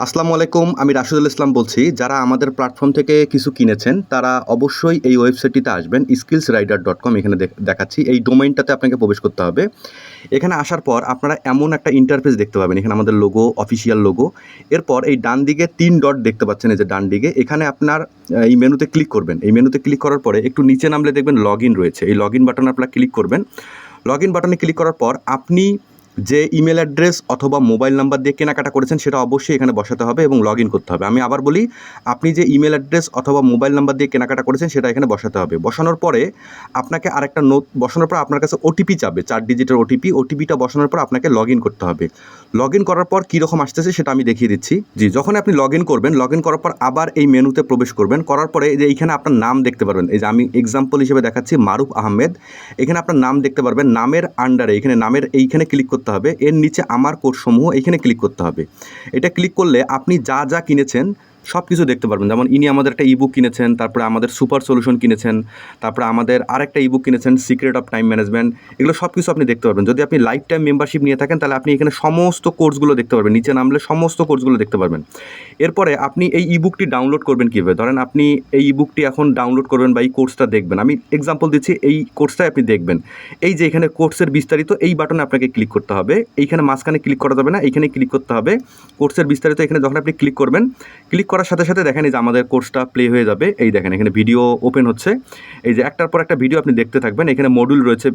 আসসালামু আলাইকুম, আমি রাশিদুল ইসলাম বলছি। যারা আমাদের প্ল্যাটফর্ম থেকে কিছু কিনেছেন তারা অবশ্যই এই ওয়েবসাইটটিতে আসবেন, skillsrider.com। এখানে দেখাচ্ছি, এই ডোমেইনটাতে আপনাকে প্রবেশ করতে হবে। এখানে আসার পর আপনারা এমন একটা ইন্টারফেস দেখতে পাবেন। এখানে আমাদের লোগো, অফিসিয়াল লোগো। এরপর এই ডান দিকে ৩ ডট দেখতে পাচ্ছেন, এই যে ডান দিকে, এখানে আপনার এই মেনুতে ক্লিক করবেন। এই মেনুতে ক্লিক করার পরে একটু নিচে নামলে দেখবেন লগ ইন রয়েছে। এই লগ ইন বাটনে আপনারা ক্লিক করবেন। লগ ইন বাটনে ক্লিক করার পর আপনি যে ইমেল অ্যাড্রেস অথবা মোবাইল নাম্বার দিয়ে কেনাকাটা করেছেন সেটা অবশ্যই এখানে বসাতে হবে এবং লগ ইন করতে হবে। আমি আবার বলি, আপনি যে ইমেল অ্যাড্রেস অথবা মোবাইল নাম্বার দিয়ে কেনাকাটা করেছেন সেটা এখানে বসাতে হবে। বসানোর পরে আপনাকে আরেকটা বসানোর পর আপনার কাছে ওটিপি চাবে, 4 ডিজিটের ওটিপিটা বসানোর পর আপনাকে লগ ইন করতে হবে। লগ ইন করার পর কীরকম আসতেছে সেটা আমি দেখিয়ে দিচ্ছি। জি, যখন আপনি লগ ইন করবেন, লগ ইন করার পর আবার এই মেনুতে প্রবেশ করবেন। করার পরে এই যে এইখানে আপনার নাম দেখতে পারবেন। এই যে আমি এক্সাম্পল হিসেবে দেখাচ্ছি, মারুফ আহমেদ। এখানে আপনার নাম দেখতে পারবেন। নামের আন্ডারে এখানে নামের এইখানে ক্লিক করতে হবে। এর নিচে আমার কোর্সসমূহ এইখানে ক্লিক করতে হবে। এটা ক্লিক করলে আপনি যা যা কিনেছেন সব কিছু দেখতে পারবেন। যেমন ইনি আমাদের একটা ইবুক কিনেছেন, তারপরে আমাদের সুপার সলিউশন কিনেছেন, তারপরে আমাদের আরেকটা ইবুক কিনেছেন সিক্রেট অফ টাইম ম্যানেজমেন্ট। এগুলো সব কিছু আপনি দেখতে পারবেন। যদি আপনি লাইফ টাইম মেম্বারশিপ নিয়ে থাকেন তাহলে আপনি এখানে সমস্ত কোর্সগুলো দেখতে পারবেন। নিচে নামলে সমস্ত কোর্সগুলো দেখতে পারবেন। এরপরে আপনি এই ইবুকটি ডাউনলোড করবেন কীভাবে? ধরেন আপনি এই ইবুকটি এখন ডাউনলোড করবেন বা এই কোর্সটা দেখবেন। আমি এক্সাম্পল দিচ্ছি, এই কোর্সটাই আপনি দেখবেন। এই যে এখানে কোর্সের বিস্তারিত, এই বাটনে আপনাকে ক্লিক করতে হবে। এইখানে মাঝখানে ক্লিক করা যাবে না, এইখানে ক্লিক করতে হবে। কোর্সের বিস্তারিত এখানে যখন আপনি ক্লিক করবেন, ক্লিক করার সাথে সাথে দেখেন এই যে আমাদের কোর্সটা প্লে হয়ে যাবে। এই দেখেন এখানে ভিডিও ওপেন হচ্ছে। এই যে একটার পর একটা ভিডিও আপনি দেখতে থাকবেন। এখানে মডিউল রয়েছে।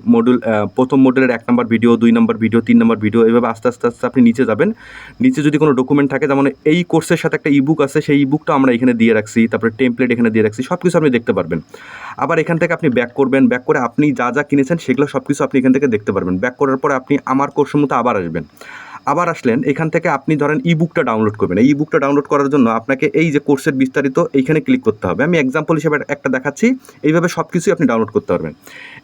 প্রথম মডিউলের 1 নম্বর ভিডিও, 2 নম্বর ভিডিও, 3 নম্বর ভিডিও, এভাবে আস্তে আস্তে আস্তে আপনি নিচে যাবেন। নিচে যদি কোনো ডকুমেন্ট থাকে, যেমন এই কোর্সের সাথে একটা ইবুক আছে, সেই ইবুকটা আমরা এখানে দিয়ে রাখছি, তারপরে টেমপ্লেট এখানে দিয়ে রাখছি, সব কিছু আপনি দেখতে পারবেন। আবার এখান থেকে আপনি ব্যাক করবেন। ব্যাক করে আপনি যা যা কিনেছেন সেগুলো সব কিছু আপনি এখান থেকে দেখতে পারবেন। ব্যাক করার পরে আপনি আমার কোর্সের মতো আবার আসবেন। আবার আসলেন, এখান থেকে আপনি ধরেন ইবুকটা ডাউনলোড করবেন। এই ইবুকটা ডাউনলোড করার জন্য আপনাকে এই যে কোর্সের বিস্তারিত এইখানে ক্লিক করতে হবে। আমি এক্সাম্পল হিসেবে একটা দেখাচ্ছি। এইভাবে সব কিছুই আপনি ডাউনলোড করতে পারবেন।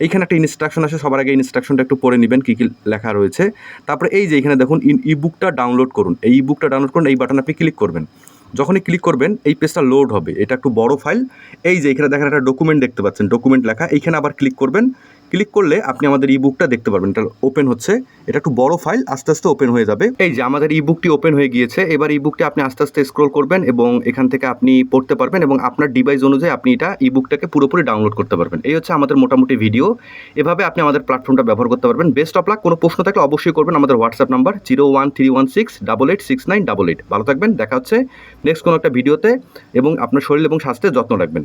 এইখানে একটা ইনস্ট্রাকশন আছে, সবার আগে ইনস্ট্রাকশনটা একটু পড়ে নেবেন কী কী লেখা রয়েছে। তারপরে এই যে এখানে দেখুন ইবুকটা ডাউনলোড করুন। এই ইবুকটা ডাউনলোড করুন, এই বাটনে আপনি ক্লিক করবেন। যখনই ক্লিক করবেন এই পেজটা লোড হবে। এটা একটু বড় ফাইল। এই যে এখানে দেখেন একটা ডকুমেন্ট দেখতে পাচ্ছেন, ডকুমেন্ট লেখা। এইখানে আবার ক্লিক করবেন। ক্লিক করলে আপনি আমাদের ইবুকটা দেখতে পারবেন। এটা ওপেন হচ্ছে। এটা একটু বড় ফাইল, আস্তে আস্তে ওপেন হয়ে যাবে। এই যে আমাদের ইবুকটি ওপেন হয়ে গিয়েছে। এবার ইবুকটি আপনি আস্তে আস্তে স্ক্রল করবেন এবং এখান থেকে আপনি পড়তে পারবেন এবং আপনার ডিভাইস অনুযায়ী আপনি এটা ইবুকটাকে পুরোপুরি ডাউনলোড করতে পারবেন। এই হচ্ছে আমাদের মোটামুটি ভিডিও। এভাবে আপনি আমাদের প্ল্যাটফর্মটা ব্যবহার করতে পারবেন। Best of luck. কোনো প্রশ্ন থাকলে অবশ্যই করবেন। আমাদের হোয়াটসঅ্যাপ নাম্বার 01316886988। ভালো থাকবেন। দেখা হচ্ছে নেক্সট কোনো একটা ভিডিওতে এবং আপনার শরীর এবং স্বাস্থ্যের যত্ন রাখবেন।